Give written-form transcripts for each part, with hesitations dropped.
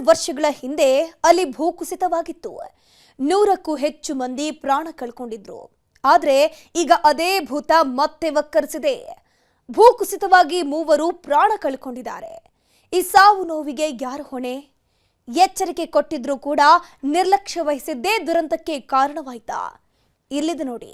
ವರ್ಷಗಳ ಹಿಂದೆ ಅಲ್ಲಿ ಭೂಕುಸಿತವಾಗಿತ್ತು. 100ಕ್ಕೂ ಹೆಚ್ಚು ಮಂದಿ ಪ್ರಾಣ ಕಳ್ಕೊಂಡಿದ್ರು. ಆದರೆ ಈಗ ಅದೇ ಭೂತ ಮತ್ತೆ ವಕ್ಕರಿಸಿದೆ. ಭೂಕುಸಿತವಾಗಿ 3 ಪ್ರಾಣ ಕಳ್ಕೊಂಡಿದ್ದಾರೆ. ಈ ಸಾವು ನೋವಿಗೆ ಯಾರು ಹೊಣೆ? ಎಚ್ಚರಿಕೆ ಕೊಟ್ಟಿದ್ರೂ ಕೂಡ ನಿರ್ಲಕ್ಷ್ಯ ವಹಿಸಿದ್ದೇ ದುರಂತಕ್ಕೆ ಕಾರಣವಾಯ್ತಾ? ಇಲ್ಲಿದೆ ನೋಡಿ.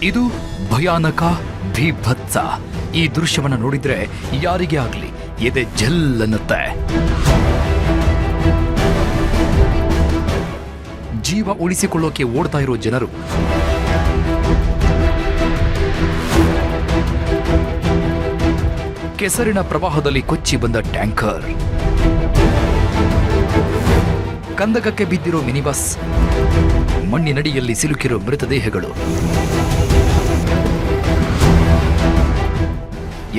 ಇದು ಭಯಾನಕ ಭೀಭತ್ಸ. ಈ ದೃಶ್ಯವನ್ನ ನೋಡಿದ್ರೆ ಯಾರಿಗೇ ಆಗ್ಲಿ ಎದೆ ಜಲ್ಲನ್ನುತ್ತೆ. ಜೀವ ಉಳಿಸಿಕೊಳ್ಳೋಕೆ ಓಡ್ತಾ ಇರೋ ಜನರು, ಕೆಸರಿನ ಪ್ರವಾಹದಲ್ಲಿ ಕೊಚ್ಚಿ ಬಂದ ಟ್ಯಾಂಕರ್, ಕಂದಕಕ್ಕೆ ಬಿದ್ದಿರೋ ಮಿನಿ ಬಸ್, ಮಣ್ಣಿನಡಿಯಲ್ಲಿ ಸಿಲುಕಿರೋ ಮೃತದೇಹಗಳು.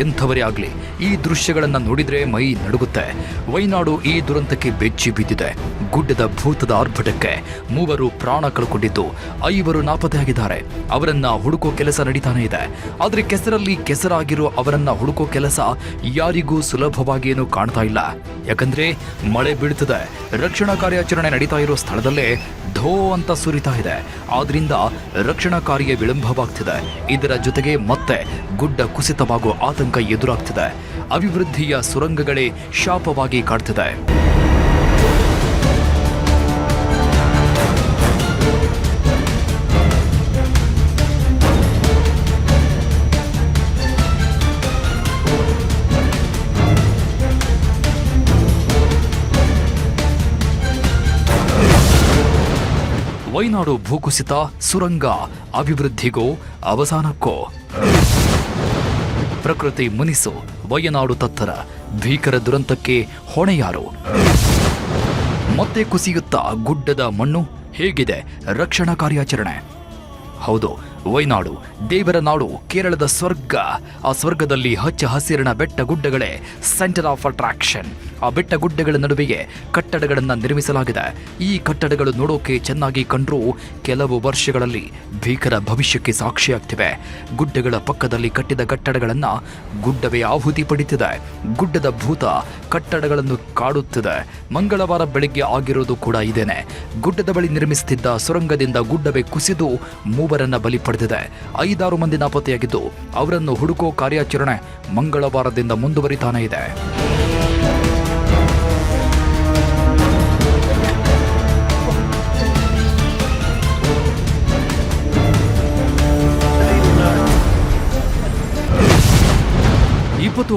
ಎಂಥವರೇ ಆಗ್ಲಿ ಈ ದೃಶ್ಯಗಳನ್ನ ನೋಡಿದ್ರೆ ಮೈ ನಡುಗುತ್ತೆ. ವೈನಾಡು ಈ ದುರಂತಕ್ಕೆ ಬೆಚ್ಚಿ ಬಿದ್ದಿದೆ. ಗುಡ್ಡದ ಭೂತದ ಆರ್ಭಟಕ್ಕೆ 3 ಪ್ರಾಣ ಕಳ್ಕೊಂಡಿದ್ದು, 5 ನಾಪತ್ತೆಯಾಗಿದ್ದಾರೆ. ಅವರನ್ನ ಹುಡುಕೋ ಕೆಲಸ ನಡೀತಾನೆ ಇದೆ. ಆದ್ರೆ ಕೆಸರಲ್ಲಿ ಕೆಸರಾಗಿರೋ ಅವರನ್ನ ಹುಡುಕೋ ಕೆಲಸ ಯಾರಿಗೂ ಸುಲಭವಾಗಿ ಏನು ಕಾಣ್ತಾ ಇಲ್ಲ. ಯಾಕಂದ್ರೆ ಮಳೆ ಬೀಳ್ತದೆ. ರಕ್ಷಣಾ ಕಾರ್ಯಾಚರಣೆ ನಡೀತಾ ಇರೋ ಸ್ಥಳದಲ್ಲೇ ಧೋ ಅಂತ ಸುರಿತಾ ಇದೆ. ಆದ್ರಿಂದ ರಕ್ಷಣಾ ಕಾರ್ಯ ವಿಳಂಬವಾಗ್ತಿದೆ. ಇದರ ಜೊತೆಗೆ ಮತ್ತೆ ಗುಡ್ಡ ಕುಸಿತವಾಗೋ ಆತಂಕ ಎದುರಾಗ್ತಿದೆ. ಅಭಿವೃದ್ಧಿಯ ಸುರಂಗಗಳೇ ಶಾಪವಾಗಿ ಕಾಡ್ತಿದೆ. ವೈನಾಡು ಭೂಕುಸಿತ, ಸುರಂಗ ಅಭಿವೃದ್ಧಿಗೋ ಅವಸಾನಕ್ಕೋ? ಪ್ರಕೃತಿ ಮುನಿಸು, ವಯನಾಡು ತತ್ತರ, ಭೀಕರ ದುರಂತಕ್ಕೆ ಹೊಣೆ ಯಾರು? ಮತ್ತೆ ಕುಸಿಯುತ್ತಾ ಗುಡ್ಡದ ಮಣ್ಣು? ಹೇಗಿದೆ ರಕ್ಷಣಾ ಕಾರ್ಯಾಚರಣೆ? ಹೌದು, ವೈನಾಡು ದೇವರ ನಾಡು, ಕೇರಳದ ಸ್ವರ್ಗ. ಆ ಸ್ವರ್ಗದಲ್ಲಿ ಹಚ್ಚ ಹಸಿರಿನ ಬೆಟ್ಟ ಗುಡ್ಡಗಳೇ ಸೆಂಟರ್ ಆಫ್ ಅಟ್ರಾಕ್ಷನ್. ಆ ಬೆಟ್ಟ ಗುಡ್ಡಗಳ ನಡುವೆಯೇ ಕಟ್ಟಡಗಳನ್ನು ನಿರ್ಮಿಸಲಾಗಿದೆ. ಈ ಕಟ್ಟಡಗಳು ನೋಡೋಕೆ ಚೆನ್ನಾಗಿ ಕಂಡ್ರೂ ಕೆಲವು ವರ್ಷಗಳಲ್ಲಿ ಭೀಕರ ಭವಿಷ್ಯಕ್ಕೆ ಸಾಕ್ಷಿಯಾಗ್ತಿವೆ. ಗುಡ್ಡಗಳ ಪಕ್ಕದಲ್ಲಿ ಕಟ್ಟಿದ ಕಟ್ಟಡಗಳನ್ನು ಗುಡ್ಡವೇ ಆಹುತಿ ಪಡಿತಿದೆ. ಗುಡ್ಡದ ಭೂತ ಕಟ್ಟಡಗಳನ್ನು ಕಾಡುತ್ತಿದೆ. ಮಂಗಳವಾರ ಬೆಳಿಗ್ಗೆ ಆಗಿರೋದು ಕೂಡ ಇದೇನೆ. ಗುಡ್ಡದ ಬಳಿ ನಿರ್ಮಿಸುತ್ತಿದ್ದ ಸುರಂಗದಿಂದ ಗುಡ್ಡವೇ ಕುಸಿದು 3 ಬಲಿ ಪಡೆದಿದೆ. 5-6 ಮಂದಿ ನಾಪತ್ತೆಯಾಗಿದ್ದು, ಅವರನ್ನು ಹುಡುಕೋ ಕಾರ್ಯಾಚರಣೆ ಮಂಗಳವಾರದಿಂದ ಮುಂದುವರಿತಾನೇ ಇದೆ.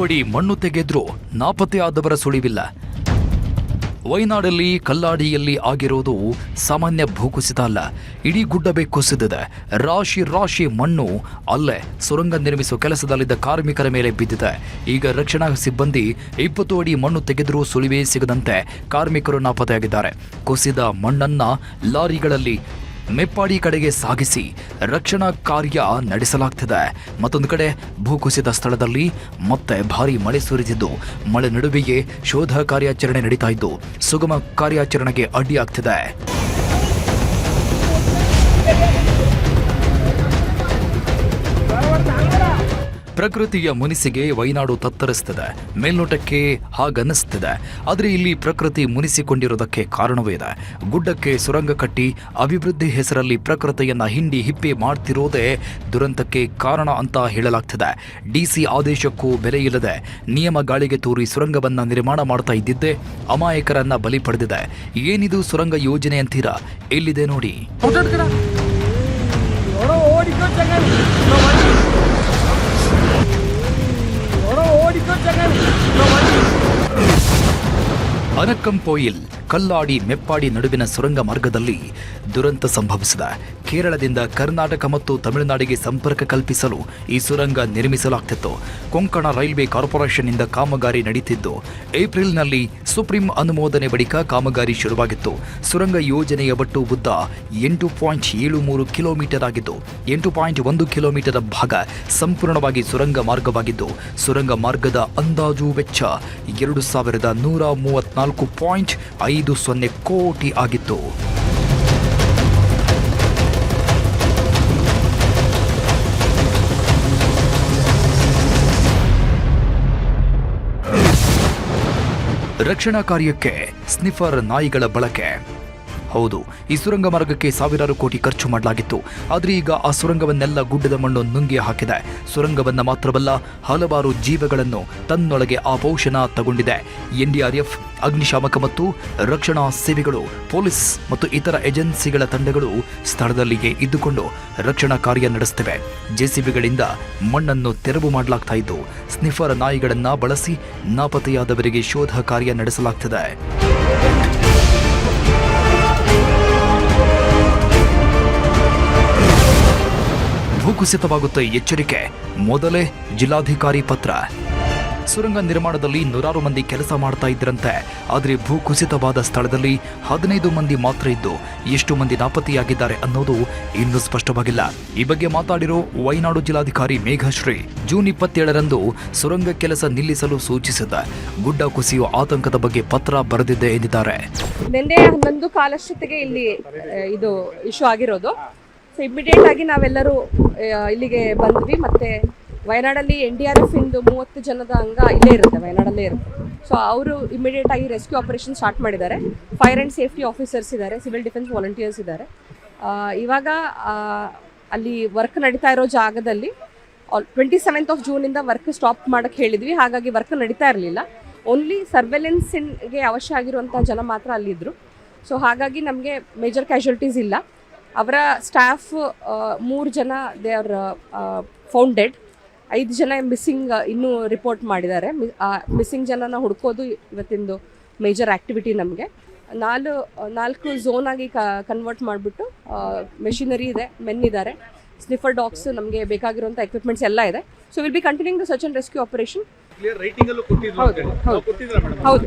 ಅಡಿ ಮಣ್ಣು ತೆಗೆದ್ರೂ ನಾಪತ್ತೆಯಾದವರ ಸುಳಿವಿಲ್ಲ. ವೈನಾಡಲ್ಲಿ ಕಲ್ಲಾಡಿಯಲ್ಲಿ ಆಗಿರೋದು ಸಾಮಾನ್ಯ ಭೂಕುಸಿತ ಅಲ್ಲ. ಇಡೀ ಗುಡ್ಡವೇ ಕುಸಿದಿದೆ. ರಾಶಿ ರಾಶಿ ಮಣ್ಣು ಅಲ್ಲೇ ಸುರಂಗ ನಿರ್ಮಿಸುವ ಕೆಲಸದಲ್ಲಿದ್ದ ಕಾರ್ಮಿಕರ ಮೇಲೆ ಬಿದ್ದಿದೆ. ಈಗ ರಕ್ಷಣಾ ಸಿಬ್ಬಂದಿ 20 ಅಡಿ ಮಣ್ಣು ತೆಗೆದರೂ ಸುಳಿವೇ ಸಿಗದಂತೆ ಕಾರ್ಮಿಕರು ನಾಪತ್ತೆಯಾಗಿದ್ದಾರೆ. ಕುಸಿದ ಮಣ್ಣನ್ನ ಲಾರಿಗಳಲ್ಲಿ ಮೆಪ್ಪಾಡಿ ಕಡೆಗೆ ಸಾಗಿಸಿ ರಕ್ಷಣಾ ಕಾರ್ಯ ನಡೆಸಲಾಗ್ತಿದೆ. ಮತ್ತೊಂದು ಕಡೆ ಭೂಕುಸಿತ ಸ್ಥಳದಲ್ಲಿ ಮತ್ತೆ ಭಾರೀ ಮಳೆ ಸುರಿದಿದ್ದು, ಮಳೆ ನಡುವೆಯೇ ಶೋಧ ಕಾರ್ಯಾಚರಣೆ ನಡೀತಾ ಇದ್ದು ಸುಗಮ ಕಾರ್ಯಾಚರಣೆಗೆ ಅಡ್ಡಿಯಾಗ್ತಿದೆ. ಪ್ರಕೃತಿಯ ಮುನಿಸಿಗೆ ವೈನಾಡು ತತ್ತರಿಸುತ್ತದೆ. ಮೇಲ್ನೋಟಕ್ಕೆ ಹಾಗನ್ನಿಸ್ತಿದೆ, ಆದರೆ ಇಲ್ಲಿ ಪ್ರಕೃತಿ ಮುನಿಸಿಕೊಂಡಿರೋದಕ್ಕೆ ಕಾರಣವೇ ಇದೆ. ಗುಡ್ಡಕ್ಕೆ ಸುರಂಗ ಕಟ್ಟಿ ಅಭಿವೃದ್ಧಿ ಹೆಸರಲ್ಲಿ ಪ್ರಕೃತಿಯನ್ನ ಹಿಂಡಿ ಹಿಪ್ಪಿ ಮಾಡ್ತಿರೋದೇ ದುರಂತಕ್ಕೆ ಕಾರಣ ಅಂತ ಹೇಳಲಾಗ್ತಿದೆ. ಡಿಸಿ ಆದೇಶಕ್ಕೂ ಬೆಲೆ ಇಲ್ಲದೆ ನಿಯಮ ಗಾಳಿಗೆ ತೂರಿ ಸುರಂಗವನ್ನ ನಿರ್ಮಾಣ ಮಾಡ್ತಾ ಇದ್ದಿದ್ದೇ ಅಮಾಯಕರನ್ನ ಬಲಿ ಪಡೆದಿದೆ. ಏನಿದು ಸುರಂಗ ಯೋಜನೆ ಅಂತೀರಾ? ಎಲ್ಲಿದೆ ನೋಡಿ. ಅನಕ್ಕಂಪೋಯಿಲ್ ಕಲ್ಲಾಡಿ ಮೆಪ್ಪಾಡಿ ನಡುವಿನ ಸುರಂಗ ಮಾರ್ಗದಲ್ಲಿ ದುರಂತ ಸಂಭವಿಸಿದೆ. ಕೇರಳದಿಂದ ಕರ್ನಾಟಕ ಮತ್ತು ತಮಿಳುನಾಡಿಗೆ ಸಂಪರ್ಕ ಕಲ್ಪಿಸಲು ಈ ಸುರಂಗ ನಿರ್ಮಿಸಲಾಗ್ತಿತ್ತು. ಕೊಂಕಣ ರೈಲ್ವೆ ಕಾರ್ಪೊರೇಷನ್ನಿಂದ ಕಾಮಗಾರಿ ನಡೀತಿದ್ದು ಏಪ್ರಿಲ್ನಲ್ಲಿ ಸುಪ್ರೀಂ ಅನುಮೋದನೆ ಬಳಿಕ ಕಾಮಗಾರಿ ಶುರುವಾಗಿತ್ತು. ಸುರಂಗ ಯೋಜನೆಯ ಒಟ್ಟು ಉದ್ದ 8.73 ಕಿಲೋಮೀಟರ್ ಆಗಿದ್ದು 8.1 ಕಿಲೋಮೀಟರ್ ಭಾಗ ಸಂಪೂರ್ಣವಾಗಿ ಸುರಂಗ ಮಾರ್ಗವಾಗಿದ್ದು ಸುರಂಗ ಮಾರ್ಗದ ಅಂದಾಜು ವೆಚ್ಚ 2134.50 ಕೋಟಿ ಆಗಿತ್ತು. ರಕ್ಷಣಾ ಕಾರ್ಯಕ್ಕೆ ಸ್ನಿಫರ್ ನಾಯಿಗಳ ಬಳಕೆ. ಹೌದು, ಈ ಸುರಂಗ ಮಾರ್ಗಕ್ಕೆ ಸಾವಿರಾರು ಕೋಟಿ ಖರ್ಚು ಮಾಡಲಾಗಿತ್ತು. ಆದರೆ ಈಗ ಆ ಸುರಂಗವನ್ನೆಲ್ಲ ಗುಡ್ಡದ ಮಣ್ಣು ನುಂಗಿ ಹಾಕಿದೆ. ಸುರಂಗವನ್ನ ಮಾತ್ರವಲ್ಲ, ಹಲವಾರು ಜೀವಗಳನ್ನು ತನ್ನೊಳಗೆ ಆ ಪೋಷಣ ತಗೊಂಡಿದೆ. ಎನ್ಡಿಆರ್ಎಫ್, ಅಗ್ನಿಶಾಮಕ ಮತ್ತು ರಕ್ಷಣಾ ಸೇವೆಗಳು, ಪೊಲೀಸ್ ಮತ್ತು ಇತರ ಏಜೆನ್ಸಿಗಳ ತಂಡಗಳು ಸ್ಥಳದಲ್ಲಿಯೇ ಇದ್ದುಕೊಂಡು ರಕ್ಷಣಾ ಕಾರ್ಯ ನಡೆಸುತ್ತಿವೆ. ಜೆಸಿಬಿಗಳಿಂದ ಮಣ್ಣನ್ನು ತೆರವು ಮಾಡಲಾಗ್ತಾ ಇದ್ದು ಸ್ನಿಫರ್ ನಾಯಿಗಳನ್ನ ಬಳಸಿ ನಾಪತ್ತೆಯಾದವರಿಗೆ ಶೋಧ ಕಾರ್ಯ ನಡೆಸಲಾಗ್ತಿದೆ. ಭೂಕುಸಿತವಾಗುತ್ತೆ ಎಚ್ಚರಿಕೆ, ಮೊದಲೇ ಜಿಲ್ಲಾಧಿಕಾರಿ ಪತ್ರ. ಸುರಂಗ ನಿರ್ಮಾಣದಲ್ಲಿ 100 ಮಂದಿ ಕೆಲಸ ಮಾಡ್ತಾ ಇದ್ರಂತೆ. ಆದರೆ ಭೂಕುಸಿತವಾದ ಸ್ಥಳದಲ್ಲಿ 15 ಮಂದಿ ಮಾತ್ರ ಇದ್ದು ಎಷ್ಟು ಮಂದಿ ನಾಪತ್ತೆಯಾಗಿದ್ದಾರೆ ಅನ್ನೋದು ಇನ್ನೂ ಸ್ಪಷ್ಟವಾಗಿಲ್ಲ. ಈ ಬಗ್ಗೆ ಮಾತಾಡಿರೋ ವೈನಾಡು ಜಿಲ್ಲಾಧಿಕಾರಿ ಮೇಘಶ್ರೀ ಜೂನ್ 27ರಂದು ಸುರಂಗ ಕೆಲಸ ನಿಲ್ಲಿಸಲು ಸೂಚಿಸಿದ ಗುಡ್ಡ ಕುಸಿಯುವ ಆತಂಕದ ಬಗ್ಗೆ ಪತ್ರ ಬರೆದಿದ್ದೆ ಎಂದಿದ್ದಾರೆ. ನಿನ್ನೆ 11 ಕಾಲಷ್ಟೊತ್ತಿಗೆ ಇಲ್ಲಿ ಇದು ಇಶ್ಯೂ ಆಗಿರೋದು. ಸೊ ಇಮಿಡಿಯೇಟ್ ಆಗಿ ನಾವೆಲ್ಲರೂ ಇಲ್ಲಿಗೆ ಬಂದ್ವಿ. ಮತ್ತೆ ವಯನಾಡಲ್ಲಿ NDRF ಇಂದು 30 ಜನದ ಅಂಗ ಇಲ್ಲೇ ಇರುತ್ತೆ, ವಯನಾಡಲ್ಲೇ ಇರುತ್ತೆ. ಸೊ ಅವರು ಇಮಿಡಿಯೇಟ್ ಆಗಿ ರೆಸ್ಕ್ಯೂ ಆಪರೇಷನ್ ಸ್ಟಾರ್ಟ್ ಮಾಡಿದ್ದಾರೆ. ಫೈರ್ ಆ್ಯಂಡ್ ಸೇಫ್ಟಿ ಆಫೀಸರ್ಸ್ ಇದ್ದಾರೆ, ಸಿವಿಲ್ ಡಿಫೆನ್ಸ್ ವಾಲಂಟಿಯರ್ಸ್ ಇದ್ದಾರೆ. ಇವಾಗ ಅಲ್ಲಿ ವರ್ಕ್ ನಡೀತಾ ಇರೋ ಜಾಗದಲ್ಲಿ 27th ಜೂನಿಂದ ವರ್ಕ್ ಸ್ಟಾಪ್ ಮಾಡೋಕ್ಕೆ ಹೇಳಿದ್ವಿ. ಹಾಗಾಗಿ ವರ್ಕ್ ನಡೀತಾ ಇರಲಿಲ್ಲ. ಓನ್ಲಿ ಸರ್ವೆಲೆನ್ಸ್ಗೆ ಅವಶ್ಯ ಆಗಿರುವಂಥ ಜನ ಮಾತ್ರ ಅಲ್ಲಿದ್ದರು. ಸೊ ಹಾಗಾಗಿ ನಮಗೆ ಮೇಜರ್ ಕ್ಯಾಶುಯಾಲಿಟೀಸ್ ಇಲ್ಲ. ಅವರ ಸ್ಟಾಫ್ 3 ಜನ ದೇ ಆರ್ ಫೌಂಡ್ ಡೆಡ್. 5 ಜನ ಮಿಸ್ಸಿಂಗ್ ಇನ್ನೂ ರಿಪೋರ್ಟ್ ಮಾಡಿದ್ದಾರೆ. ಮಿಸ್ಸಿಂಗ್ ಜನನ ಹುಡ್ಕೋದು ಇವತ್ತಿಂದು ಮೇಜರ್ ಆ್ಯಕ್ಟಿವಿಟಿ. ನಮಗೆ 4 ಝೋನ್ ಆಗಿ ಕನ್ವರ್ಟ್ ಮಾಡಿಬಿಟ್ಟು ಮೆಷಿನರಿ ಇದೆ, ಮೆನ್ ಇದ್ದಾರೆ, ಸ್ನಿಫರ್ ಡಾಗ್ಸ್, ನಮಗೆ ಬೇಕಾಗಿರುವಂಥ ಎಕ್ವಿಪ್ಮೆಂಟ್ಸ್ ಎಲ್ಲ ಇದೆ. So will be continuing the search and rescue operation. ಹೌದು,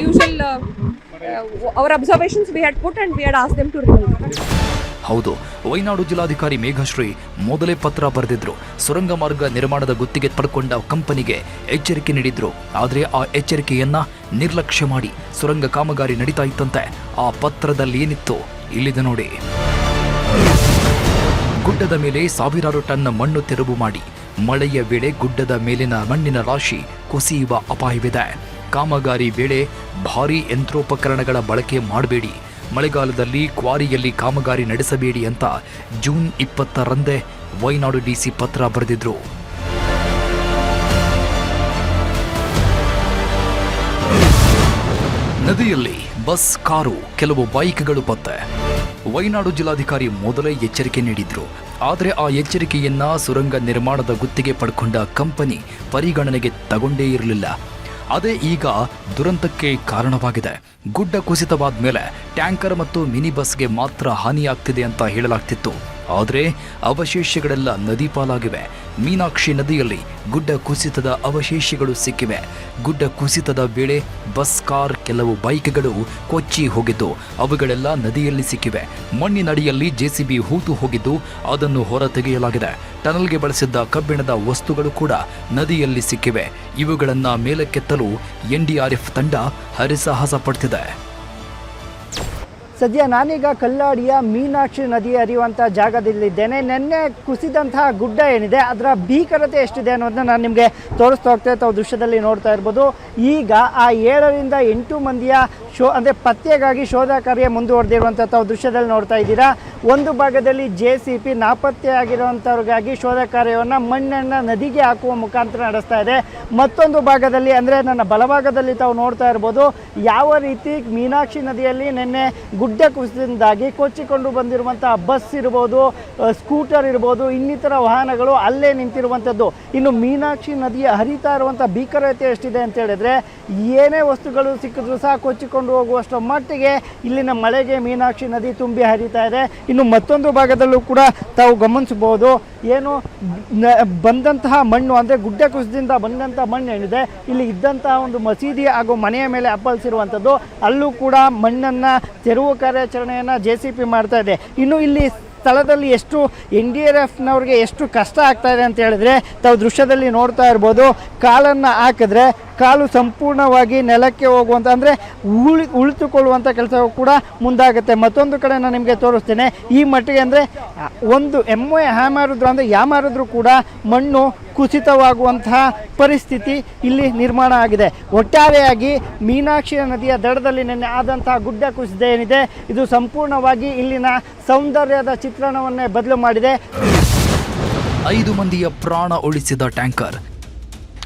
usual our observations we had put and we had asked them to remove. ಹೌದು, ವೈನಾಡು ಜಿಲ್ಲಾಧಿಕಾರಿ ಮೇಘಶ್ರೀ ಮೊದಲೇ ಪತ್ರ ಬರೆದಿದ್ರು. ಸುರಂಗ ಮಾರ್ಗ ನಿರ್ಮಾಣದ ಗುತ್ತಿಗೆ ಪಡ್ಕೊಂಡ ಕಂಪನಿಗೆ ಎಚ್ಚರಿಕೆ ನೀಡಿದ್ರು. ಆದರೆ ಆ ಎಚ್ಚರಿಕೆಯನ್ನ ನಿರ್ಲಕ್ಷ್ಯ ಮಾಡಿ ಸುರಂಗ ಕಾಮಗಾರಿ ನಡೀತಾ ಇತ್ತಂತೆ. ಆ ಪತ್ರದಲ್ಲಿ ಏನಿತ್ತು ಇಲ್ಲಿದೆ ನೋಡಿ. ಗುಡ್ಡದ ಮೇಲೆ ಸಾವಿರಾರು ಟನ್ ಮಣ್ಣು ತೆರವು ಮಾಡಿ ಮಳೆಯ ವೇಳೆ ಗುಡ್ಡದ ಮೇಲಿನ ಮಣ್ಣಿನ ರಾಶಿ ಕುಸಿಯುವ ಅಪಾಯವಿದೆ. ಕಾಮಗಾರಿ ವೇಳೆ ಭಾರೀ ಯಂತ್ರೋಪಕರಣಗಳ ಬಳಕೆ ಮಾಡಬೇಡಿ, ಮಳೆಗಾಲದಲ್ಲಿ ಕ್ವಾರಿಯಲ್ಲಿ ಕಾಮಗಾರಿ ನಡೆಸಬೇಡಿ ಅಂತ ಜೂನ್ 20ರಂದೇ ವೈನಾಡು ಡಿಸಿ ಪತ್ರ ಬರೆದಿದ್ರು. ನದಿಯಲ್ಲಿ ಬಸ್, ಕಾರು, ಕೆಲವು ಬೈಕ್ಗಳು ಪತ್ತೆ. ವೈನಾಡು ಜಿಲ್ಲಾಧಿಕಾರಿ ಮೊದಲೇ ಎಚ್ಚರಿಕೆ ನೀಡಿದ್ರು. ಆದರೆ ಆ ಎಚ್ಚರಿಕೆಯನ್ನ ಸುರಂಗ ನಿರ್ಮಾಣದ ಗುತ್ತಿಗೆ ಪಡ್ಕೊಂಡ ಕಂಪನಿ ಪರಿಗಣನೆಗೆ ತಗೊಂಡೇ ಇರಲಿಲ್ಲ. ಅದೇ ಈಗ ದುರಂತಕ್ಕೆ ಕಾರಣವಾಗಿದೆ. ಗುಡ್ಡ ಕುಸಿತವಾದ ಮೇಲೆ ಟ್ಯಾಂಕರ್ ಮತ್ತು ಮಿನಿ ಬಸ್ಗೆ ಮಾತ್ರ ಹಾನಿಯಾಗ್ತಿದೆ ಅಂತ ಹೇಳಲಾಗ್ತಿತ್ತು. ಆದರೆ ಅವಶೇಷಗಳೆಲ್ಲ ನದಿ ಪಾಲಾಗಿವೆ. ಮೀನಾಕ್ಷಿ ನದಿಯಲ್ಲಿ ಗುಡ್ಡ ಕುಸಿತದ ಅವಶೇಷಗಳು ಸಿಕ್ಕಿವೆ. ಗುಡ್ಡ ಕುಸಿತದ ವೇಳೆ ಬಸ್, ಕಾರ್, ಕೆಲವು ಬೈಕ್ಗಳು ಕೊಚ್ಚಿ ಹೋಗಿದ್ದು ಅವುಗಳೆಲ್ಲ ನದಿಯಲ್ಲಿ ಸಿಕ್ಕಿವೆ. ಮಣ್ಣಿನಡಿಯಲ್ಲಿ ಜೆಸಿಬಿ ಹೂತು ಹೋಗಿದ್ದು ಅದನ್ನು ಹೊರತೆಗೆಯಲಾಗಿದೆ. ಟನಲ್ಗೆ ಬಳಸಿದ್ದ ಕಬ್ಬಿಣದ ವಸ್ತುಗಳು ಕೂಡ ನದಿಯಲ್ಲಿ ಸಿಕ್ಕಿವೆ. ಇವುಗಳನ್ನು ಮೇಲಕ್ಕೆತ್ತಲು NDRF ತಂಡ ಹರಿಸಾಹಸ ಪಡ್ತಿದೆ. ಸದ್ಯ ನಾನೀಗ ಕಲ್ಲಾಡಿಯ ಮೀನಾಕ್ಷಿ ನದಿ ಹರಿಯುವಂಥ ಜಾಗದಲ್ಲಿದ್ದೇನೆ. ನಿನ್ನೆ ಕುಸಿದಂತಹ ಗುಡ್ಡ ಏನಿದೆ ಅದರ ಭೀಕರತೆ ಎಷ್ಟಿದೆ ಅನ್ನೋದನ್ನ ನಾನು ನಿಮಗೆ ತೋರಿಸ್ತಾ ಹೋಗ್ತೇನೆ. ತಾವು ದೃಶ್ಯದಲ್ಲಿ ನೋಡ್ತಾ ಇರ್ಬೋದು. ಈಗ ಆ 7ರಿಂದ 8 ಮಂದಿಯ ಪತ್ತೆಗಾಗಿ ಶೋಧ ಕಾರ್ಯ ಮುಂದುವರೆದಿರುವಂಥ ತಾವು ದೃಶ್ಯದಲ್ಲಿ ನೋಡ್ತಾ ಇದ್ದೀರಾ. ಒಂದು ಭಾಗದಲ್ಲಿ JCB ನಾಪತ್ತೆ ಆಗಿರುವಂಥವ್ರಿಗಾಗಿ ಶೋಧ ಕಾರ್ಯವನ್ನು ಮಣ್ಣನ್ನು ನದಿಗೆ ಹಾಕುವ ಮುಖಾಂತರ ನಡೆಸ್ತಾ ಇದೆ. ಮತ್ತೊಂದು ಭಾಗದಲ್ಲಿ ಅಂದರೆ ನನ್ನ ಬಲಭಾಗದಲ್ಲಿ ತಾವು ನೋಡ್ತಾ ಇರ್ಬೋದು ಯಾವ ರೀತಿ ಮೀನಾಕ್ಷಿ ನದಿಯಲ್ಲಿ ನಿನ್ನೆ ಗುಡ್ಡ ಕುಸಿದಿಂದಾಗಿ ಕೊಚ್ಚಿಕೊಂಡು ಬಂದಿರುವಂಥ ಬಸ್ ಇರ್ಬೋದು, ಸ್ಕೂಟರ್ ಇರ್ಬೋದು, ಇನ್ನಿತರ ವಾಹನಗಳು ಅಲ್ಲೇ ನಿಂತಿರುವಂಥದ್ದು. ಇನ್ನು ಮೀನಾಕ್ಷಿ ನದಿಯ ಹರಿತಾ ಇರುವಂಥ ಭೀಕರತೆ ಎಷ್ಟಿದೆ ಅಂತ ಹೇಳಿದ್ರೆ ಏನೇ ವಸ್ತುಗಳು ಸಿಕ್ಕಿದ್ರು ಸಹ ಕೊಚ್ಚಿಕೊಂಡು ಹೋಗುವಷ್ಟು ಮಟ್ಟಿಗೆ ಇಲ್ಲಿನ ಮಳೆಗೆ ಮೀನಾಕ್ಷಿ ನದಿ ತುಂಬಿ ಹರಿತಾ ಇದೆ. ಇನ್ನು ಮತ್ತೊಂದು ಭಾಗದಲ್ಲೂ ಕೂಡ ತಾವು ಗಮನಿಸಬಹುದು ಏನು ಬಂದಂತಹ ಮಣ್ಣು ಅಂದರೆ ಗುಡ್ಡ ಕುಸಿದಿಂದ ಬಂದಂಥ ಮಣ್ಣು ಏನಿದೆ ಇಲ್ಲಿ ಇದ್ದಂತಹ ಒಂದು ಮಸೀದಿ ಹಾಗೂ ಮನೆಯ ಮೇಲೆ ಅಪ್ಪಳಿಸಿರುವಂಥದ್ದು. ಅಲ್ಲೂ ಕೂಡ ಮಣ್ಣನ್ನು ತೆರವು ಕಾರ್ಯಾಚರಣೆಯನ್ನು JCB ಮಾಡ್ತಾ ಇದೆ. ಇನ್ನು ಇಲ್ಲಿ ಸ್ಥಳದಲ್ಲಿ ಎಷ್ಟು NDRFನವ್ರಿಗೆ ಎಷ್ಟು ಕಷ್ಟ ಆಗ್ತಾ ಇದೆ ಅಂತ ಹೇಳಿದ್ರೆ ತಾವು ದೃಶ್ಯದಲ್ಲಿ ನೋಡ್ತಾ ಇರ್ಬೋದು. ಕಾಲನ್ನು ಹಾಕಿದ್ರೆ ಕಾಲು ಸಂಪೂರ್ಣವಾಗಿ ನೆಲಕ್ಕೆ ಹೋಗುವಂಥ ಅಂದರೆ ಉಳಿತುಕೊಳ್ಳುವಂಥ ಕೆಲಸವೂ ಕೂಡ ಮುಂದಾಗುತ್ತೆ. ಮತ್ತೊಂದು ಕಡೆ ನಾನು ನಿಮಗೆ ತೋರಿಸ್ತೇನೆ. ಈ ಮಟ್ಟಿಗೆ ಅಂದರೆ ಒಂದು ಎಮ್ಮೆ ಹ್ಯಾಮಾರಿದ್ರು ಅಂದರೆ ಯಾಮಾರಿದ್ರು ಕೂಡ ಮಣ್ಣು ಕುಸಿತವಾಗುವಂತಹ ಪರಿಸ್ಥಿತಿ ಇಲ್ಲಿ ನಿರ್ಮಾಣ ಆಗಿದೆ. ಒಟ್ಟಾರೆಯಾಗಿ ಮೀನಾಕ್ಷಿ ನದಿಯ ದಡದಲ್ಲಿ ನಿನ್ನೆ ಆದಂತಹ ಗುಡ್ಡ ಕುಸಿತ ಏನಿದೆ ಇದು ಸಂಪೂರ್ಣವಾಗಿ ಇಲ್ಲಿನ ಸೌಂದರ್ಯದ ಚಿತ್ರಣವನ್ನೇ ಬದಲು ಮಾಡಿದೆ. 5 ಮಂದಿಯ ಪ್ರಾಣ ಉಳಿಸಿದ ಟ್ಯಾಂಕರ್.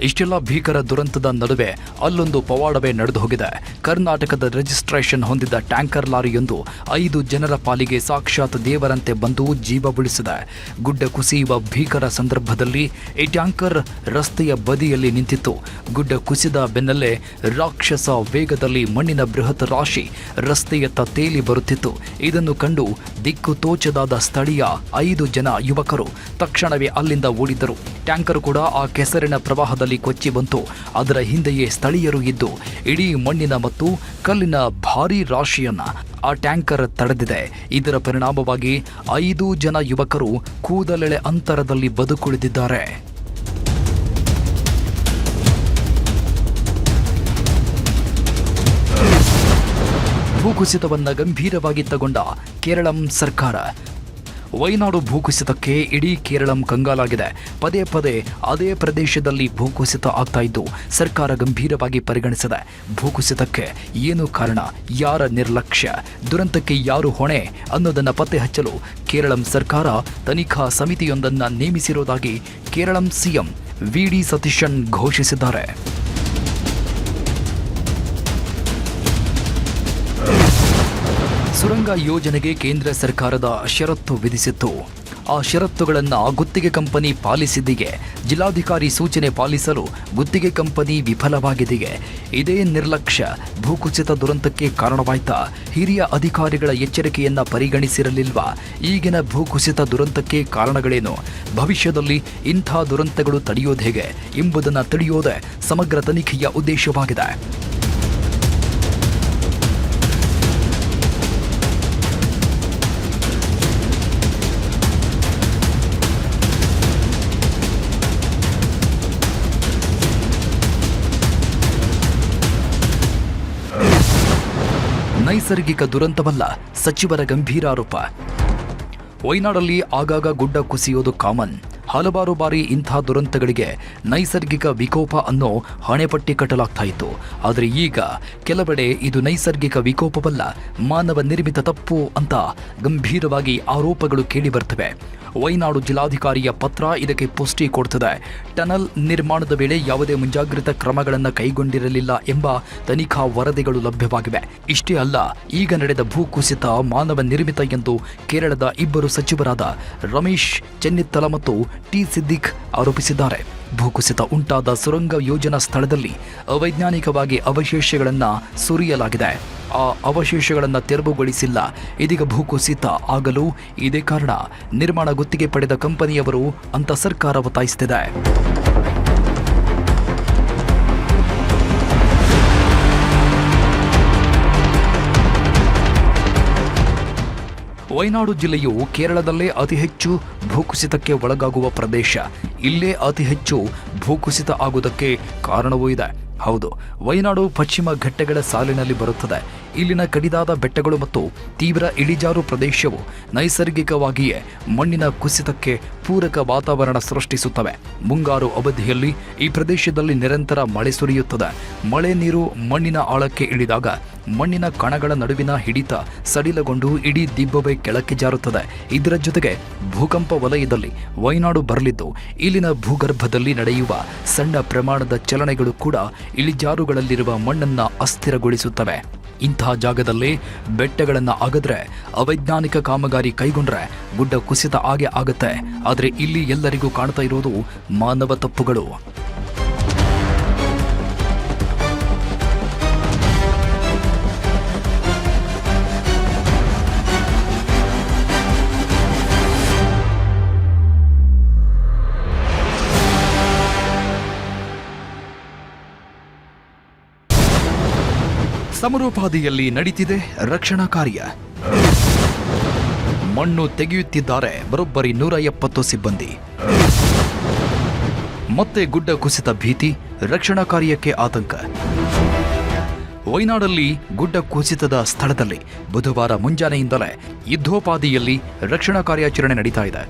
ಇಷ್ಟೆಲ್ಲ ಭೀಕರ ದುರಂತದ ನಡುವೆ ಅಲ್ಲೊಂದು ಪವಾಡವೇ ನಡೆದು ಹೋಗಿದೆ. ಕರ್ನಾಟಕದ ರಿಜಿಸ್ಟ್ರೇಷನ್ ಹೊಂದಿದ್ದ ಟ್ಯಾಂಕರ್ ಲಾರಿಯೊಂದು 5 ಜನರ ಪಾಲಿಗೆ ಸಾಕ್ಷಾತ್ ದೇವರಂತೆ ಬಂದು ಜೀವ ಉಳಿಸಿದೆ. ಗುಡ್ಡ ಕುಸಿಯುವ ಭೀಕರ ಸಂದರ್ಭದಲ್ಲಿ ಈ ಟ್ಯಾಂಕರ್ ರಸ್ತೆಯ ಬದಿಯಲ್ಲಿ ನಿಂತಿತ್ತು. ಗುಡ್ಡ ಕುಸಿದ ಬೆನ್ನಲ್ಲೇ ರಾಕ್ಷಸ ವೇಗದಲ್ಲಿ ಮಣ್ಣಿನ ಬೃಹತ್ ರಾಶಿ ರಸ್ತೆಯತ್ತ ತೇಲಿ ಬರುತ್ತಿತ್ತು. ಇದನ್ನು ಕಂಡು ದಿಕ್ಕು ತೋಚದಾದ ಸ್ಥಳೀಯ 5 ಜನ ಯುವಕರು ತಕ್ಷಣವೇ ಅಲ್ಲಿಂದ ಓಡಿದ್ದರು. ಟ್ಯಾಂಕರ್ ಕೂಡ ಆ ಕೆಸರಿನ ಪ್ರವಾಹದಲ್ಲಿ ಕೊಚ್ಚಿ ಬಂತು. ಅದರ ಹಿಂದೆಯೇ ಸ್ಥಳೀಯರು ಇದ್ದು ಇಡೀ ಮಣ್ಣಿನ ಮತ್ತು ಕಲ್ಲಿನ ಭಾರೀ ರಾಶಿಯನ್ನ ಆ ಟ್ಯಾಂಕರ್ ತಡೆದಿದೆ. ಇದರ ಪರಿಣಾಮವಾಗಿ 5 ಜನ ಯುವಕರು ಕೂದಲೆಳೆ ಅಂತರದಲ್ಲಿ ಬದುಕುಳಿದಿದ್ದಾರೆ. ಭೂಕುಸಿತವನ್ನ ಗಂಭೀರವಾಗಿ ತಗೊಂಡ ಕೇರಳಂ ಸರ್ಕಾರ. ವೈನಾಡು ಭೂಕುಸಿತಕ್ಕೆ ಇಡೀ ಕೇರಳಂ ಕಂಗಾಲಾಗಿದೆ. ಪದೇ ಪದೇ ಅದೇ ಪ್ರದೇಶದಲ್ಲಿ ಭೂಕುಸಿತ ಆಗ್ತಾ ಇದ್ದು ಸರ್ಕಾರ ಗಂಭೀರವಾಗಿ ಪರಿಗಣಿಸಿದೆ. ಭೂಕುಸಿತಕ್ಕೆ ಏನು ಕಾರಣ, ಯಾರ ನಿರ್ಲಕ್ಷ್ಯ, ದುರಂತಕ್ಕೆ ಯಾರು ಹೊಣೆ ಅನ್ನೋದನ್ನು ಪತ್ತೆ ಹಚ್ಚಲು ಕೇರಳಂ ಸರ್ಕಾರ ತನಿಖಾ ಸಮಿತಿಯೊಂದನ್ನು ನೇಮಿಸಿರುವುದಾಗಿ ಕೇರಳಂ ಸಿಎಂ VD ಸತೀಶನ್ ಘೋಷಿಸಿದ್ದಾರೆ. ಸುರಂಗ ಯೋಜನೆಗೆ ಕೇಂದ್ರ ಸರ್ಕಾರದ ಷರತ್ತು ವಿಧಿಸಿತ್ತು. ಆ ಷರತ್ತುಗಳನ್ನು ಗುತ್ತಿಗೆ ಕಂಪನಿ ಪಾಲಿಸಿದೆಯೇ? ಜಿಲ್ಲಾಧಿಕಾರಿ ಸೂಚನೆ ಪಾಲಿಸಲು ಗುತ್ತಿಗೆ ಕಂಪನಿ ವಿಫಲವಾಗಿದೆಯೇ? ಇದೇ ನಿರ್ಲಕ್ಷ್ಯ ಭೂಕುಸಿತ ದುರಂತಕ್ಕೆ ಕಾರಣವಾಯ್ತಾ? ಹಿರಿಯ ಅಧಿಕಾರಿಗಳ ಎಚ್ಚರಿಕೆಯನ್ನ ಪರಿಗಣಿಸಿರಲಿಲ್ವಾ? ಈಗಿನ ಭೂಕುಸಿತ ದುರಂತಕ್ಕೆ ಕಾರಣಗಳೇನು? ಭವಿಷ್ಯದಲ್ಲಿ ಇಂಥ ದುರಂತಗಳು ತಡೆಯೋದು ಹೇಗೆ ಎಂಬುದನ್ನು ತಿಳಿಯೋದೇ ಸಮಗ್ರ ತನಿಖೆಯ ಉದ್ದೇಶವಾಗಿದೆ. ನೈಸರ್ಗಿಕ ದುರಂತವಲ್ಲ, ಸಚಿವರ ಗಂಭೀರ ಆರೋಪ. ವೈನಾಡಲ್ಲಿ ಆಗಾಗ ಗುಡ್ಡ ಕುಸಿಯೋದು ಕಾಮನ್. ಹಲವಾರು ಬಾರಿ ಇಂಥ ದುರಂತಗಳಿಗೆ ನೈಸರ್ಗಿಕ ವಿಕೋಪ ಅನ್ನೋ ಹಣೆಪಟ್ಟಿ ಕಟ್ಟಲಾಗ್ತಾ ಇತ್ತು. ಆದರೆ ಈಗ ಕೆಲವೆಡೆ ಇದು ನೈಸರ್ಗಿಕ ವಿಕೋಪವಲ್ಲ, ಮಾನವ ನಿರ್ಮಿತ ತಪ್ಪು ಅಂತ ಗಂಭೀರವಾಗಿ ಆರೋಪಗಳು ಕೇಳಿಬರ್ತವೆ. ವೈನಾಡು ಜಿಲ್ಲಾಧಿಕಾರಿಯ ಪತ್ರ ಇದಕ್ಕೆ ಪುಷ್ಟಿ ಕೊಡ್ತದೆ. ಟನಲ್ ನಿರ್ಮಾಣದ ವೇಳೆ ಯಾವುದೇ ಮುಂಜಾಗ್ರತಾ ಕ್ರಮಗಳನ್ನು ಕೈಗೊಂಡಿರಲಿಲ್ಲ ಎಂಬ ತನಿಖಾ ವರದಿಗಳು ಲಭ್ಯವಾಗಿವೆ. ಇಷ್ಟೇ ಅಲ್ಲ, ಈಗ ನಡೆದ ಭೂಕುಸಿತ ಮಾನವ ನಿರ್ಮಿತ ಎಂದು ಕೇರಳದ 2 ಸಚಿವರಾದ ರಮೇಶ್ ಚೆನ್ನಿತ್ತಲ ಮತ್ತು ಟಿ ಸಿದ್ದಿಕ್ ಆರೋಪಿಸಿದ್ದಾರೆ. ಭೂಕುಸಿತ ಉಂಟಾದ ಸುರಂಗ ಯೋಜನಾ ಸ್ಥಳದಲ್ಲಿ ಅವೈಜ್ಞಾನಿಕವಾಗಿ ಅವಶೇಷಗಳನ್ನು ಸುರಿಯಲಾಗಿದೆ. ಆ ಅವಶೇಷಗಳನ್ನು ತೆರವುಗೊಳಿಸಿಲ್ಲ. ಇದೀಗ ಭೂಕುಸಿತ ಆಗಲು ಇದೇ ಕಾರಣ. ನಿರ್ಮಾಣ ಗುತ್ತಿಗೆ ಪಡೆದ ಕಂಪನಿಯವರು ಅಂತ ಸರ್ಕಾರ ಒತ್ತಾಯಿಸುತ್ತಿದೆ. ವೈನಾಡು ಜಿಲ್ಲೆಯು ಕೇರಳದಲ್ಲೇ ಅತಿ ಹೆಚ್ಚು ಭೂಕುಸಿತಕ್ಕೆ ಒಳಗಾಗುವ ಪ್ರದೇಶ. ಇಲ್ಲೇ ಅತಿ ಹೆಚ್ಚು ಭೂಕುಸಿತ ಆಗುವುದಕ್ಕೆ ಕಾರಣವೂ ಇದೆ. ಹೌದು, ವೈನಾಡು ಪಶ್ಚಿಮ ಘಟ್ಟಗಳ ಸಾಲಿನಲ್ಲಿ ಬರುತ್ತದೆ. ಇಲ್ಲಿನ ಕಡಿದಾದ ಬೆಟ್ಟಗಳು ಮತ್ತು ತೀವ್ರ ಇಳಿಜಾರು ಪ್ರದೇಶವು ನೈಸರ್ಗಿಕವಾಗಿಯೇ ಮಣ್ಣಿನ ಕುಸಿತಕ್ಕೆ ಪೂರಕ ವಾತಾವರಣ ಸೃಷ್ಟಿಸುತ್ತವೆ. ಮುಂಗಾರು ಅವಧಿಯಲ್ಲಿ ಈ ಪ್ರದೇಶದಲ್ಲಿ ನಿರಂತರ ಮಳೆ ಸುರಿಯುತ್ತದೆ. ಮಳೆ ನೀರು ಮಣ್ಣಿನ ಆಳಕ್ಕೆ ಇಳಿದಾಗ ಮಣ್ಣಿನ ಕಣಗಳ ನಡುವಿನ ಹಿಡಿತ ಸಡಿಲಗೊಂಡು ಇಡೀ ದಿಬ್ಬವೇ ಕೆಳಕ್ಕೆ ಜಾರುತ್ತದೆ. ಇದರ ಜೊತೆಗೆ ಭೂಕಂಪ ವಲಯದಲ್ಲಿ ವೈನಾಡು ಬರಲಿದ್ದು ಇಲ್ಲಿನ ಭೂಗರ್ಭದಲ್ಲಿ ನಡೆಯುವ ಸಣ್ಣ ಪ್ರಮಾಣದ ಚಲನೆಗಳು ಕೂಡ ಇಳಿಜಾರುಗಳಲ್ಲಿರುವ ಮಣ್ಣನ್ನು ಅಸ್ಥಿರಗೊಳಿಸುತ್ತವೆ. ಇಂತಹ ಜಾಗದಲ್ಲಿ ಬೆಟ್ಟಗಳನ್ನು ಅಗದ್ರೆ ಅವೈಜ್ಞಾನಿಕ ಕಾಮಗಾರಿ ಕೈಗೊಂಡ್ರೆ ಗುಡ್ಡ ಕುಸಿತ ಆಗುತ್ತೆ. ಆದರೆ ಇಲ್ಲಿ ಎಲ್ಲರಿಗೂ ಕಾಣ್ತಾ ಇರೋದು ಮಾನವ ತಪ್ಪುಗಳು. ಸಮರೋಪಾದಿಯಲ್ಲಿ ನಡೀತಿದೆ ರಕ್ಷಣಾ ಕಾರ್ಯ. ಮಣ್ಣು ತೆಗೆಯುತ್ತಿದ್ದಾರೆ ಬರೋಬ್ಬರಿ 170 ಸಿಬ್ಬಂದಿ. ಮತ್ತೆ ಗುಡ್ಡ ಕುಸಿತ ಭೀತಿ, ರಕ್ಷಣಾ ಕಾರ್ಯಕ್ಕೆ ಆತಂಕ. ವೈನಾಡಲ್ಲಿ ಗುಡ್ಡ ಕುಸಿತದ ಸ್ಥಳದಲ್ಲಿ ಬುಧವಾರ ಮುಂಜಾನೆಯಿಂದಲೇ ಯುದ್ಧೋಪಾದಿಯಲ್ಲಿ ರಕ್ಷಣಾ ಕಾರ್ಯಾಚರಣೆ ನಡೀತಾ ಇದೆ.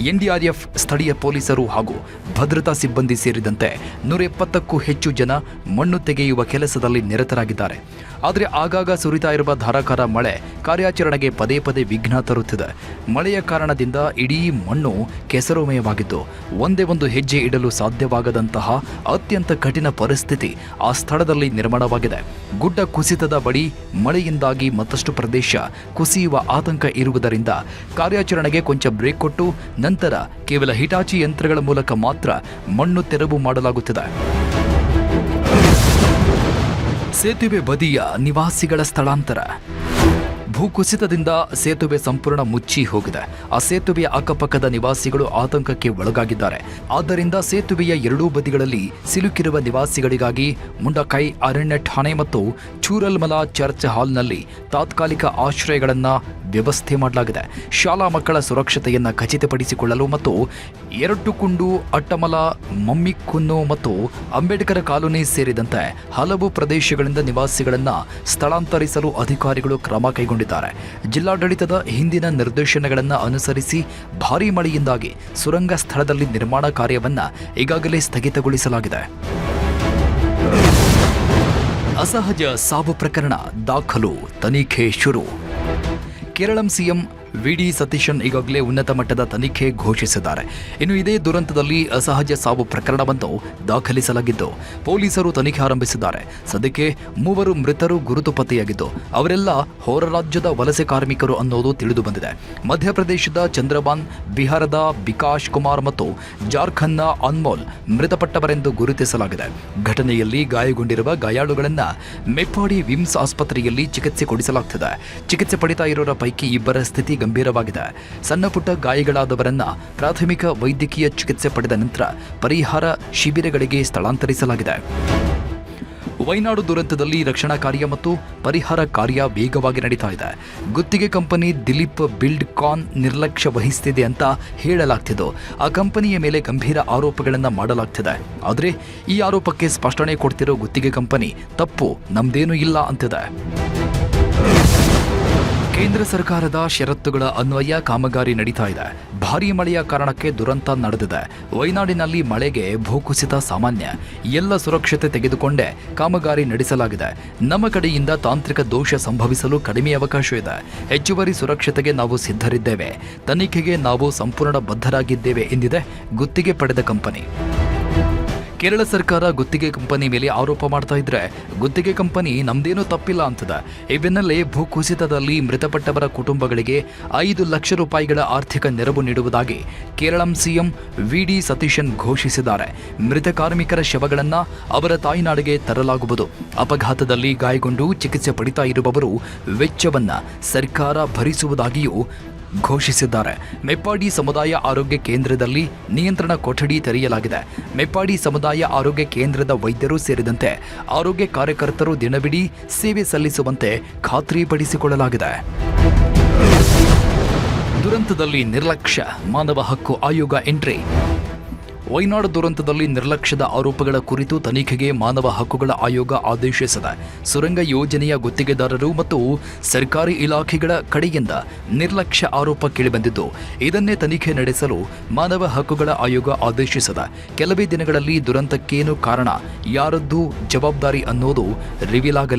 ಎನ್ಡಿಆರ್ಎಫ್, ಸ್ಥಳೀಯ ಪೊಲೀಸರು ಹಾಗೂ ಭದ್ರತಾ ಸಿಬ್ಬಂದಿ ಸೇರಿದಂತೆ 170ಕ್ಕೂ ಹೆಚ್ಚು ಜನ ಮಣ್ಣು ತೆಗೆಯುವ ಕೆಲಸದಲ್ಲಿ ನಿರತರಾಗಿದ್ದಾರೆ. ಆದರೆ ಆಗಾಗ ಸುರಿತಾ ಇರುವ ಧಾರಾಕಾರ ಮಳೆ ಕಾರ್ಯಾಚರಣೆಗೆ ಪದೇ ಪದೇ ವಿಘ್ನ ತರುತ್ತಿದೆ. ಮಳೆಯ ಕಾರಣದಿಂದ ಇಡೀ ಮಣ್ಣು ಕೆಸರುಮಯವಾಗಿದ್ದು ಒಂದೇ ಒಂದು ಹೆಜ್ಜೆ ಇಡಲು ಸಾಧ್ಯವಾಗದಂತಹ ಅತ್ಯಂತ ಕಠಿಣ ಪರಿಸ್ಥಿತಿ ಆ ಸ್ಥಳದಲ್ಲಿ ನಿರ್ಮಾಣವಾಗಿದೆ. ಗುಡ್ಡ ಕುಸಿತದ ಬಳಿ ಮಳೆಯಿಂದಾಗಿ ಮತ್ತಷ್ಟು ಪ್ರದೇಶ ಕುಸಿಯುವ ಆತಂಕ ಇರುವುದರಿಂದ ಕಾರ್ಯಾಚರಣೆಗೆ ಕೊಂಚ ಬ್ರೇಕ್ ಕೊಟ್ಟು ನಂತರ ಕೇವಲ ಹಿಟಾಚಿ ಯಂತ್ರಗಳ ಮೂಲಕ ಮಾತ್ರ ಮಣ್ಣು ತೆರವು ಮಾಡಲಾಗುತ್ತಿದೆ. ಸೇತುವೆ ಬದಿಯ ನಿವಾಸಿಗಳ ಸ್ಥಳಾಂತರ. ಭೂಕುಸಿತದಿಂದ ಸೇತುವೆ ಸಂಪೂರ್ಣ ಮುಚ್ಚಿ ಹೋಗಿದೆ. ಆ ಸೇತುವೆಯ ಅಕ್ಕಪಕ್ಕದ ನಿವಾಸಿಗಳು ಆತಂಕಕ್ಕೆ ಒಳಗಾಗಿದ್ದಾರೆ. ಆದ್ದರಿಂದ ಸೇತುವೆಯ ಎರಡೂ ಬದಿಗಳಲ್ಲಿ ಸಿಲುಕಿರುವ ನಿವಾಸಿಗಳಿಗಾಗಿ ಮುಂಡಕೈ ಅರಣ್ಯ ಠಾಣೆ ಮತ್ತು ಚೂರಲ್ಮಲ ಚರ್ಚ್ ಹಾಲ್ನಲ್ಲಿ ತಾತ್ಕಾಲಿಕ ಆಶ್ರಯಗಳನ್ನು ವ್ಯವಸ್ಥೆ ಮಾಡಲಾಗಿದೆ. ಶಾಲಾ ಮಕ್ಕಳ ಸುರಕ್ಷತೆಯನ್ನು ಖಚಿತಪಡಿಸಿಕೊಳ್ಳಲು ಮತ್ತು ಎರಟುಕುಂಡು, ಅಟ್ಟಮಲ, ಮಮ್ಮಿಕ್ಕುನ್ನು ಮತ್ತು ಅಂಬೇಡ್ಕರ್ ಕಾಲೋನಿ ಸೇರಿದಂತೆ ಹಲವು ಪ್ರದೇಶಗಳಿಂದ ನಿವಾಸಿಗಳನ್ನು ಸ್ಥಳಾಂತರಿಸಲು ಅಧಿಕಾರಿಗಳು ಕ್ರಮ ಕೈಗೊಂಡಿದ್ದಾರೆ. ಜಿಲ್ಲಾಡಳಿತದ ಹಿಂದಿನ ನಿರ್ದೇಶನಗಳನ್ನು ಅನುಸರಿಸಿ ಭಾರೀ ಮಳೆಯಿಂದಾಗಿ ಸುರಂಗ ಸ್ಥಳದಲ್ಲಿ ನಿರ್ಮಾಣ ಕಾರ್ಯವನ್ನು ಈಗಾಗಲೇ ಸ್ಥಗಿತಗೊಳಿಸಲಾಗಿದೆ. ಅಸಹಜ ಸಾವು ಪ್ರಕರಣ ದಾಖಲು, ತನಿಖೆ ಶುರು. ಕೇರಳಂ ಸಿಎಂ ವಿಡಿ ಸತೀಶನ್ ಈಗಾಗಲೇ ಉನ್ನತ ಮಟ್ಟದ ತನಿಖೆ ಘೋಷಿಸಿದ್ದಾರೆ. ಇನ್ನು ಇದೇ ದುರಂತದಲ್ಲಿ ಅಸಹಜ ಸಾವು ಪ್ರಕರಣವನ್ನು ದಾಖಲಿಸಲಾಗಿದ್ದು ಪೊಲೀಸರು ತನಿಖೆ ಆರಂಭಿಸಿದ್ದಾರೆ. ಸದ್ಯಕ್ಕೆ 3 ಮೃತರು ಗುರುತು ಪತ್ತೆಯಾಗಿದ್ದು ಅವರೆಲ್ಲ ಹೊರ ರಾಜ್ಯದ ವಲಸೆ ಕಾರ್ಮಿಕರು ಅನ್ನೋದು ತಿಳಿದು ಬಂದಿದೆ. ಮಧ್ಯಪ್ರದೇಶದ ಚಂದ್ರಬಾನ್, ಬಿಹಾರದ ಬಿಕಾಶ್ ಕುಮಾರ್ ಮತ್ತು ಜಾರ್ಖಂಡ್ನ ಅನ್ಮೋಲ್ ಮೃತಪಟ್ಟವರೆಂದು ಗುರುತಿಸಲಾಗಿದೆ. ಘಟನೆಯಲ್ಲಿ ಗಾಯಗೊಂಡಿರುವ ಗಾಯಾಳುಗಳನ್ನು ಮೆಪ್ಪಾಡಿ ವಿಮ್ಸ್ ಆಸ್ಪತ್ರೆಯಲ್ಲಿ ಚಿಕಿತ್ಸೆ ಕೊಡಿಸಲಾಗುತ್ತಿದೆ. ಚಿಕಿತ್ಸೆ ಪಡಿತಾ ಇರೋರ ಪೈಕಿ 2 ಸ್ಥಿತಿ ಗಂಭೀರವಾಗಿದೆ. ಸಣ್ಣ ಪುಟ್ಟ ಗಾಯಗಳಾದವರನ್ನ ಪ್ರಾಥಮಿಕ ವೈದ್ಯಕೀಯ ಚಿಕಿತ್ಸೆ ಪಡೆದ ನಂತರ ಪರಿಹಾರ ಶಿಬಿರಗಳಿಗೆ ಸ್ಥಳಾಂತರಿಸಲಾಗಿದೆ. ವೈನಾಡು ದುರಂತದಲ್ಲಿ ರಕ್ಷಣಾ ಕಾರ್ಯ ಮತ್ತು ಪರಿಹಾರ ಕಾರ್ಯ ವೇಗವಾಗಿ ನಡೀತಾ ಇದೆ. ಗುತ್ತಿಗೆ ಕಂಪನಿ ದಿಲೀಪ್ ಬಿಲ್ಡ್ಕಾನ್ ನಿರ್ಲಕ್ಷ್ಯ ವಹಿಸುತ್ತಿದೆ ಅಂತ ಹೇಳಲಾಗ್ತಿದ್ದು ಆ ಕಂಪನಿಯ ಮೇಲೆ ಗಂಭೀರ ಆರೋಪಗಳನ್ನು ಮಾಡಲಾಗ್ತಿದೆ. ಆದರೆ ಈ ಆರೋಪಕ್ಕೆ ಸ್ಪಷ್ಟನೆ ಕೊಡ್ತಿರೋ ಗುತ್ತಿಗೆ ಕಂಪನಿ ತಪ್ಪು ನಮ್ದೇನೂ ಇಲ್ಲ ಅಂತಿದೆ. ಕೇಂದ್ರ ಸರ್ಕಾರದ ಷರತ್ತುಗಳ ಅನ್ವಯ ಕಾಮಗಾರಿ ನಡೀತಾ ಇದೆ. ಭಾರೀ ಮಳೆಯ ಕಾರಣಕ್ಕೆ ದುರಂತ ನಡೆದಿದೆ. ವೈನಾಡಿನಲ್ಲಿ ಮಳೆಗೆ ಭೂಕುಸಿತ ಸಾಮಾನ್ಯ. ಎಲ್ಲ ಸುರಕ್ಷತೆ ತೆಗೆದುಕೊಂಡೇ ಕಾಮಗಾರಿ ನಡೆಸಲಾಗಿದೆ. ನಮ್ಮ ಕಡೆಯಿಂದ ತಾಂತ್ರಿಕ ದೋಷ ಸಂಭವಿಸಲು ಕಡಿಮೆ ಅವಕಾಶ ಇದೆ. ಹೆಚ್ಚುವರಿ ಸುರಕ್ಷತೆಗೆ ನಾವು ಸಿದ್ಧರಿದ್ದೇವೆ. ತನಿಖೆಗೆ ನಾವು ಸಂಪೂರ್ಣ ಬದ್ಧರಾಗಿದ್ದೇವೆ ಎಂದಿದೆ ಗುತ್ತಿಗೆ ಪಡೆದ ಕಂಪನಿ. ಕೇರಳ ಸರ್ಕಾರ ಗುತ್ತಿಗೆ ಕಂಪನಿ ಮೇಲೆ ಆರೋಪ ಮಾಡ್ತಾ ಇದ್ರೆ ಗುತ್ತಿಗೆ ಕಂಪನಿ ನಮ್ದೇನೂ ತಪ್ಪಿಲ್ಲ ಅಂತದೆ. ಈ ಬೆನ್ನಲ್ಲೇ ಭೂಕುಸಿತದಲ್ಲಿ ಮೃತಪಟ್ಟವರ ಕುಟುಂಬಗಳಿಗೆ 5 ಲಕ್ಷ ರೂಪಾಯಿಗಳ ಆರ್ಥಿಕ ನೆರವು ನೀಡುವುದಾಗಿ ಕೇರಳಂ ಸಿಎಂ ವಿಡಿ ಸತೀಶನ್ ಘೋಷಿಸಿದ್ದಾರೆ. ಮೃತ ಕಾರ್ಮಿಕರ ಶವಗಳನ್ನು ಅವರ ತಾಯ್ನಾಡಿಗೆ ತರಲಾಗುವುದು. ಅಪಘಾತದಲ್ಲಿ ಗಾಯಗೊಂಡು ಚಿಕಿತ್ಸೆ ಪಡಿತಾ ಇರುವವರು ವೆಚ್ಚವನ್ನು ಸರ್ಕಾರ ಭರಿಸುವುದಾಗಿಯೂ ಘೋಷಿಸಿದ್ದಾರೆ. ಮೆಪ್ಪಾಡಿ ಸಮುದಾಯ ಆರೋಗ್ಯ ಕೇಂದ್ರದಲ್ಲಿ ನಿಯಂತ್ರಣ ಕೊಠಡಿ ತೆರೆಯಲಾಗಿದೆ. ಮೆಪ್ಪಾಡಿ ಸಮುದಾಯ ಆರೋಗ್ಯ ಕೇಂದ್ರದ ವೈದ್ಯರು ಸೇರಿದಂತೆ ಆರೋಗ್ಯ ಕಾರ್ಯಕರ್ತರು ದಿನವಿಡೀ ಸೇವೆ ಸಲ್ಲಿಸುವಂತೆ ಖಾತ್ರಿಪಡಿಸಿಕೊಳ್ಳಲಾಗಿದೆ. ದುರಂತದಲ್ಲಿ ನಿರ್ಲಕ್ಷ್ಯ, ಮಾನವ ಹಕ್ಕು ಆಯೋಗ ಎಂಟ್ರಿ. ವಯನಾಡು ದುರಂತದಲ್ಲಿ ನಿರ್ಲಕ್ಷ್ಯದ ಆರೋಪಗಳ ಕುರಿತು ತನಿಖೆಗೆ ಮಾನವ ಹಕ್ಕುಗಳ ಆಯೋಗ ಆದೇಶಿಸಿದೆ. ಸುರಂಗ ಯೋಜನೆಯ ಗುತ್ತಿಗೆದಾರರು ಮತ್ತು ಸರ್ಕಾರಿ ಇಲಾಖೆಗಳ ಕಡೆಯಿಂದ ನಿರ್ಲಕ್ಷ್ಯ ಆರೋಪ ಕೇಳಿಬಂದಿದ್ದು, ಇದನ್ನೇ ತನಿಖೆ ನಡೆಸಲು ಮಾನವ ಹಕ್ಕುಗಳ ಆಯೋಗ ಆದೇಶಿಸಿದೆ. ಕೆಲವೇ ದಿನಗಳಲ್ಲಿ ದುರಂತಕ್ಕೇನು ಕಾರಣ, ಯಾರದ್ದು ಜವಾಬ್ದಾರಿ ಅನ್ನೋದು ರಿವೀಲ್ ಆಗಲಿದೆ.